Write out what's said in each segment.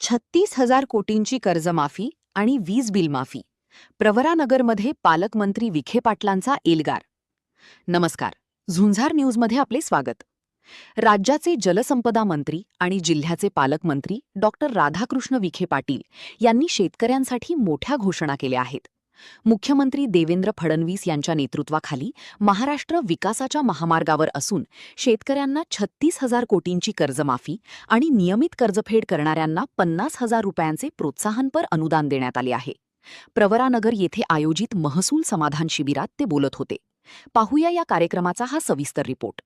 36,000 कोटींची कर्जमाफी आणि वीज बिल माफी. प्रवरानगरमध्ये पालकमंत्री विखे पाटलांचा एल्गार. नमस्कार, झुंजार न्यूजमध्ये आपले स्वागत. राज्याचे जलसंपदा मंत्री आणि जिल्ह्याचे पालकमंत्री डॉक्टर राधाकृष्ण विखे पाटील यांनी शेतकऱ्यांसाठी मोठ्या घोषणा केल्या आहेत. मुख्यमंत्री देवेंद्र फडणवीस यांच्या नेतृत्वाखाली महाराष्ट्र विकासाच्या महामार्गावर असून शेतकऱ्यांना 36,000 कोटींची कर्जमाफी आणि नियमित कर्जफेड करणाऱ्यांना 50,000 रुपयांचे प्रोत्साहनपर अनुदान देण्यात आले आहे. प्रवरानगर येथे आयोजित महसूल समाधान शिबिरात ते बोलत होते. पाहूया या कार्यक्रमाचा हा सविस्तर रिपोर्ट.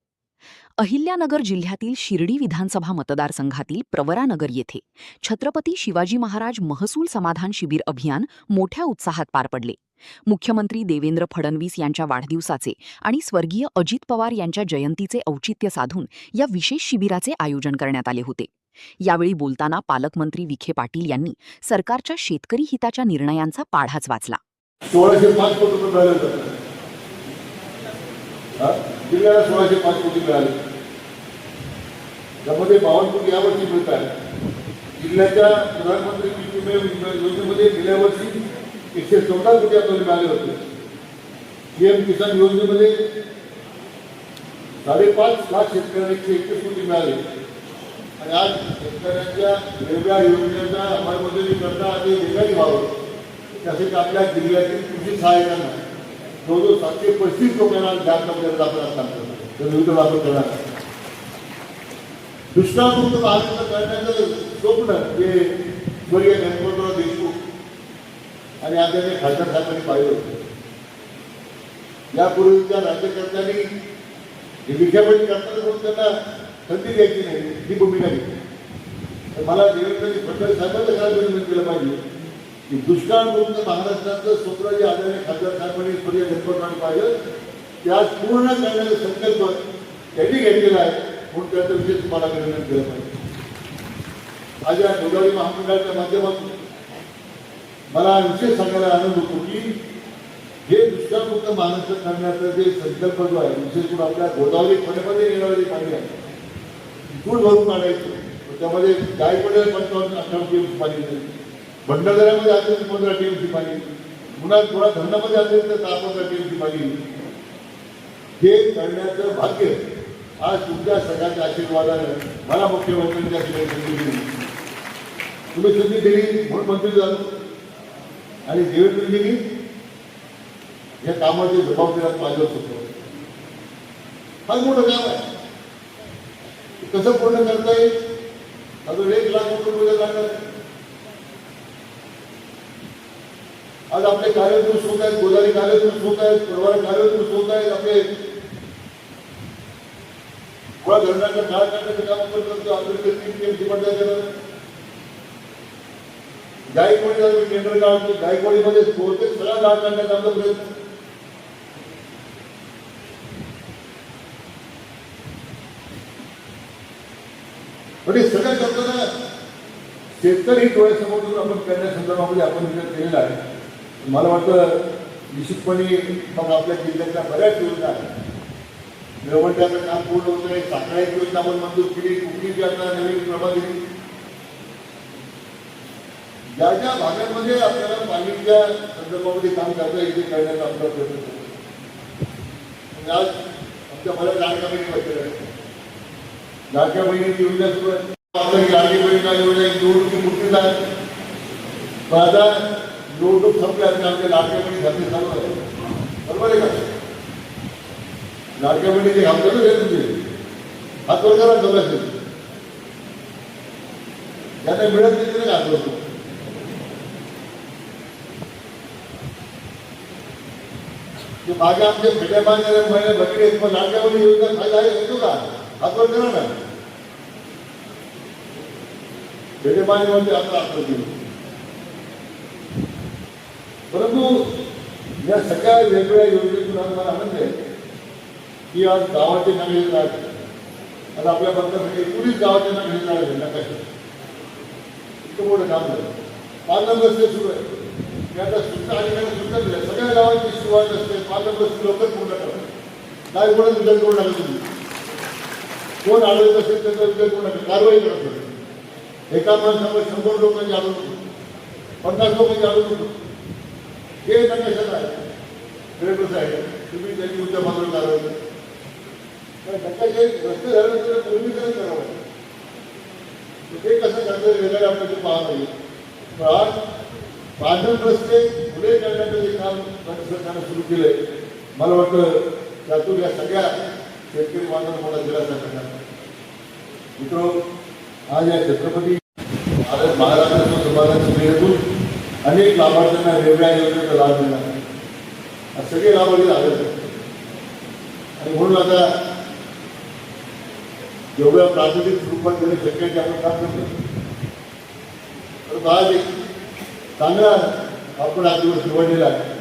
अहिल्यानगर जिल्ह्यातील शिर्डी विधानसभा मतदारसंघातील प्रवरानगर येथे छत्रपती शिवाजी महाराज महसूल समाधान शिबिर अभियान मोठ्या उत्साहात पार पडले. मुख्यमंत्री देवेंद्र फडणवीस यांच्या वाढदिवसाचे आणि स्वर्गीय अजित पवार यांच्या जयंतीचे औचित्य साधून या विशेष शिबिराचे आयोजन करण्यात आले होते. यावेळी बोलताना पालकमंत्री विखे पाटील यांनी सरकारच्या शेतकरी हिताच्या निर्णयांचा पाढाच वाचला. 1605 कोटी रुपये मिळाले होते. जिल्ह्याला 1605 कोटी मिळाले. त्यामध्ये 52 कोटी यावर्षी मिळत आहे. जिल्ह्याच्या प्रधानमंत्री पीक विमा योजनेमध्ये गेल्या वर्षी 114 कोटी आपल्याला मिळाले होते. पीएम किसान योजनेमध्ये 5.5 लाख शेतकऱ्यांना 121 कोटी मिळाले. आणि आज शेतकऱ्यांच्या वेगळ्या योजनेचा अंमलबजावणी करता ते वेगाने व्हावं त्यासाठी आपल्या जिल्ह्यातील कृषी सहाय्यकांना जवळजवळ 735 लोकांना बँकामध्ये आपण काम करतो. विविध वापर करणार दुष्काळमुक्त महाराष्ट्र करण्याचं स्वप्न जे स्वर्गीय गणपतराव देशमुख आणि आदरणीय खासदार साहेबांनी पाहिलं होतं. यापूर्वीच्या राज्यकर्त्यांनी विखेपाटी करताना म्हणून त्यांना संधी द्यायची नाही ही भूमिका घेतली. तर मला देवेंद्र फडणवीस साहेबांना काय विनंती केलं पाहिजे की दुष्काळमुक्त महाराष्ट्राचं स्वप्न जे आदरणीय खासदार साहेबांनी स्वर्गीय गणपतरावांनी पाहिलं त्यास पूर्ण करण्याचा संकल्प त्यांनी घेतलेला आहे म्हणून त्याचा विशेष तुम्हाला विनंती केलं पाहिजे. आज या गोदावरी महामंडळाच्या माध्यमातून मला विशेष सांगायला आनंद होतो की हे दुष्काळमुक्त महाराष्ट्र करण्याचा जे संकल्प जो आहे विशेष करून आपल्या गोदावरी खोऱ्यामध्ये येणारं जे पाणी आहे दूर भरून काढायचं. त्यामध्ये गायकवाड्याला 55-58 टीएमसी पाणी येते. भंडारदऱ्यामध्ये असेल 15 टीएमसी पाणी, पुन्हा थोडा धरणामध्ये असेल तर 10-15 टीएमसी पाणी. हे करण्याचं भाग्य आज तुमच्या सगळ्यांच्या आशीर्वादानं मला मुख्यमंत्र्यांच्या संधी दिली. तुम्ही संधी दिली म्हणून मंत्री झालो आणि देवेंद्रजींनी या कामाची जबाबदारी माझ्यावर होतो. फार मोठं काम आहे. कसं पूर्ण करता येईल? अजून 1 लाख कोटी रुपये लागणार. आज आपले कार्यदृष्ट होत आहेत, गोदावरी कार्यदृष्ट होत आहेत, प्रवरा कार्यदृष्ट होत आहेत. आपले थोडा धरणाच्या काळ काढण्याचं काम आपण करतो. आपल्याकडे 3 टीएमसी पडल्या गेलं. गायकवाडी टेंडर काढतो. गायकवाडीमध्ये बहुतेक सगळा काळ काढण्याचा आमचा प्रयत्न. पण हे सगळं करताना शेतकरी डोळ्यासमोर आपण करण्यासंदर्भामध्ये आपण विचार केलेला आहे. मला वाटतं निश्चितपणे मग आपल्या जिल्ह्यातल्या बऱ्याच योजना आहेत. व्यवहाराचं काम पूर्ण होत आहे. साखळा एक योजना आपण मंजूर केली. कुठली आता नवीन प्रभा दिली. ज्या ज्या भागांमध्ये आपल्याला पाणीच्या संदर्भामध्ये काम करता येईल करण्याचा आपला प्रयत्न करतो. आज आमच्या बऱ्याच लाडक्या बहिणी बसलेल्या आहेत. लाडक्या बहिणीची योजना सुरू आहे. आपल्या लाडकी बहिणीला योजना एक निवडणुकी मुक्तीच आहे. पण आता निवडणूक संपल्या आमच्या लाडक्या बहिणी घातली चालू आहे. बरोबर आहे का? लाडक्या बहिणीचे घालतो ना तुमचे हात वर करा जवळ असेल ज्यांना मिळत नाही तिने घालतो. मागे आमचे खेड्या बांधणाऱ्या महिला बघितले पण लाडक्या बहिणी योजना फायदा आहे येतो का? हात वर करा ना. खेडे बांधण्यामध्ये आता आपलं दिलं. परंतु या सगळ्या वेगवेगळ्या योजनेतून आज मला आनंद आहे की आज गावाचे नागरिक राहते. आता आपल्या बंधासाठी पुढील गावाचे नागरिक राहते नकाशा इतकं मोठं काम झालं. 5 नंबर सुरू आहे. मी आता सूचना अधिकारी सूचना दिल्या सगळ्या गावांची सुरुवात असते. 5 नंबर लवकर पूर्ण करा. काय कोणाचा विचार करू नका. तुम्ही कोण आढळत असेल त्याचा विचार करू नका. कारवाई करत एका माणसावर 100 लोकांची आडून होतो, 50 लोकांची आडून होतो. हे नकाशात आहे. हे कसं आहे, तुम्ही त्यांनी उद्या मात्र चालवलं नकाशे रस्ते झाले तर पूर्वीकडे करावं. ते कसं करतं वेगळ्या आपल्याला पाहत नाही. पण आज बांधण रस्ते पुढे करण्याचं जे काम राज्य सरकारनं सुरू केलंय, मला वाटतं त्यातून या सगळ्या शेतकरी बांधवांना मला दिलासा करणार. मित्र, आज या छत्रपती महाराष्ट्र समाजाच्या योजनेतून अनेक लाभार्थ्यांना वेगळ्या योजनेचा लाभ मिळणार. आज सगळे लाभार्थी आले आणि म्हणून आता जेवढ्या प्राथमिक रूपात देणे शक्य आहे ते आपण काम करतो. तर आज एक चांगला आपण आज दिवस निवडलेला आहे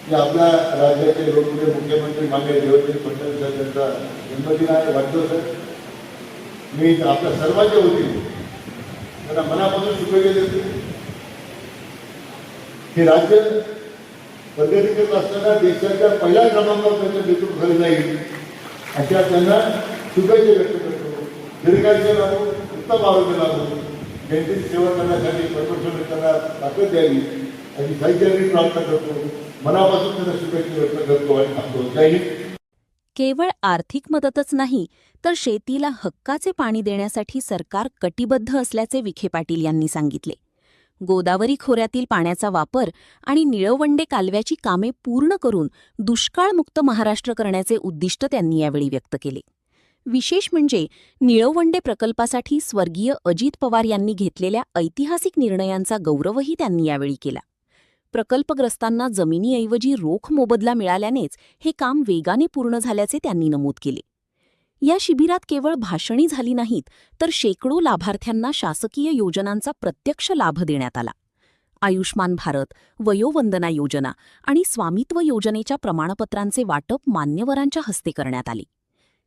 की आपल्या राज्याचे लोकप्रिय मुख्यमंत्री माननीय देवेंद्र फडणवीस यांचा जन्मदिन आहे, वाढदिवस आहे. मी आपल्या सर्वांच्या वतीने त्यांना मनापासून शुभेच्छा देतो. हे राज्य प्रगती करत असताना देशाच्या पहिल्या क्रमांकावर त्यांचं नेतृत्व झाले जाईल अशा त्यांना शुभेच्छा व्यक्त करतो. दीर्घायुष्य लाभो, उत्तम आरोग्य लाभो, जनतेची सेवा करण्यासाठी परमेश्वराने त्यांना ताकद द्यावी अशी साहित्याने प्रार्थना करतो. मनापासून त्यांना शुभेच्छा व्यक्त करतो आणि सांगतो. जय हिंद. केवळ आर्थिक मदतच नाही तर शेतीला हक्काचे पाणी देण्यासाठी सरकार कटिबद्ध असल्याचे विखे पाटील यांनी सांगितले. गोदावरी खोऱ्यातील पाण्याचा वापर आणि निळवंडे कालव्याची कामे पूर्ण करून दुष्काळमुक्त महाराष्ट्र करण्याचे उद्दिष्ट त्यांनी यावेळी व्यक्त केले. विशेष म्हणजे निळवंडे प्रकल्पासाठी स्वर्गीय अजित पवार यांनी घेतलेल्या ऐतिहासिक निर्णयांचा गौरवही त्यांनी यावेळी केला. प्रकल्पग्रस्तांना जमिनीऐवजी रोख मोबदला मिळाल्यानेच हे काम वेगाने पूर्ण झाल्याचे त्यांनी नमूद केले. या शिबिरात केवळ भाषणी झाली नाहीत तर शेकडो लाभार्थ्यांना शासकीय योजनांचा प्रत्यक्ष लाभ देण्यात आला. आयुष्मान भारत, वयोवंदना योजना आणि स्वामित्व योजनेच्या प्रमाणपत्रांचे वाटप मान्यवरांच्या हस्ते करण्यात आले.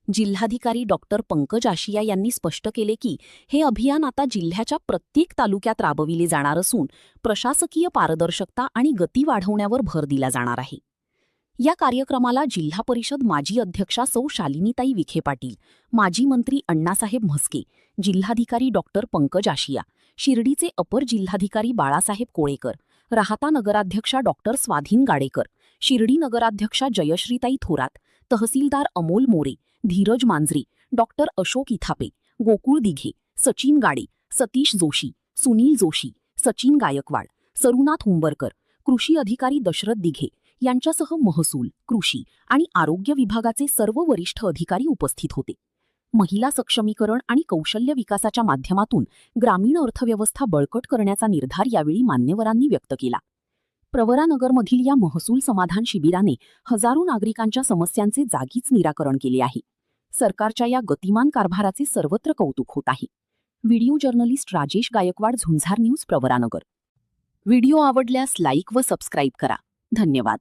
जिल्हाधिकारी डॉक्टर पंकज आशिया यांनी स्पष्ट केले की हे अभियान आता जिल्ह्याच्या प्रत्येक तालुक्यात राबविले जाणार असून प्रशासकीय पारदर्शकता आणि गती वाढवण्यावर भर दिला जाणार आहे. या कार्यक्रमाला जिल्हा परिषद माजी अध्यक्षा सौ शालिनीताई विखे पाटील, माजी मंत्री अण्णासाहेब म्हस्के, जिल्हाधिकारी डॉक्टर पंकज आशिया, शिर्डीचे अपर जिल्हाधिकारी बाळासाहेब कोळेकर, राहाता नगराध्यक्षा डॉक्टर स्वाधीन गाडेकर, शिर्डी नगराध्यक्षा जयश्रीताई थोरात, तहसीलदार अमोल मोरे, धीरज मांजरी, डॉक्टर अशोक इथापे, गोकुळ दिघे, सचिन गाडे, सतीश जोशी, सुनील जोशी, सचिन गायकवाड, सरुनाथ हुंबरकर, कृषी अधिकारी दशरथ दिघे यांच्यासह महसूल, कृषी आणि आरोग्य विभागाचे सर्व वरिष्ठ अधिकारी उपस्थित होते. महिला सक्षमीकरण आणि कौशल्य विकासाच्या माध्यमातून ग्रामीण अर्थव्यवस्था बळकट करण्याचा निर्धार यावेळी मान्यवरांनी व्यक्त केला. प्रवरानगरमधील या महसूल समाधान शिबिराने हजारो नागरिकांच्या समस्यांचे जागीच निराकरण केले आहे. सरकारच्या या गतिमान कारभाराचे सर्वत्र कौतुक होत आहे. Video journalist Rajesh Gaikwad, Jhunjhar news, Pravaranagar. Video आवडल्यास लाईक व सबस्क्राईब करा. धन्यवाद.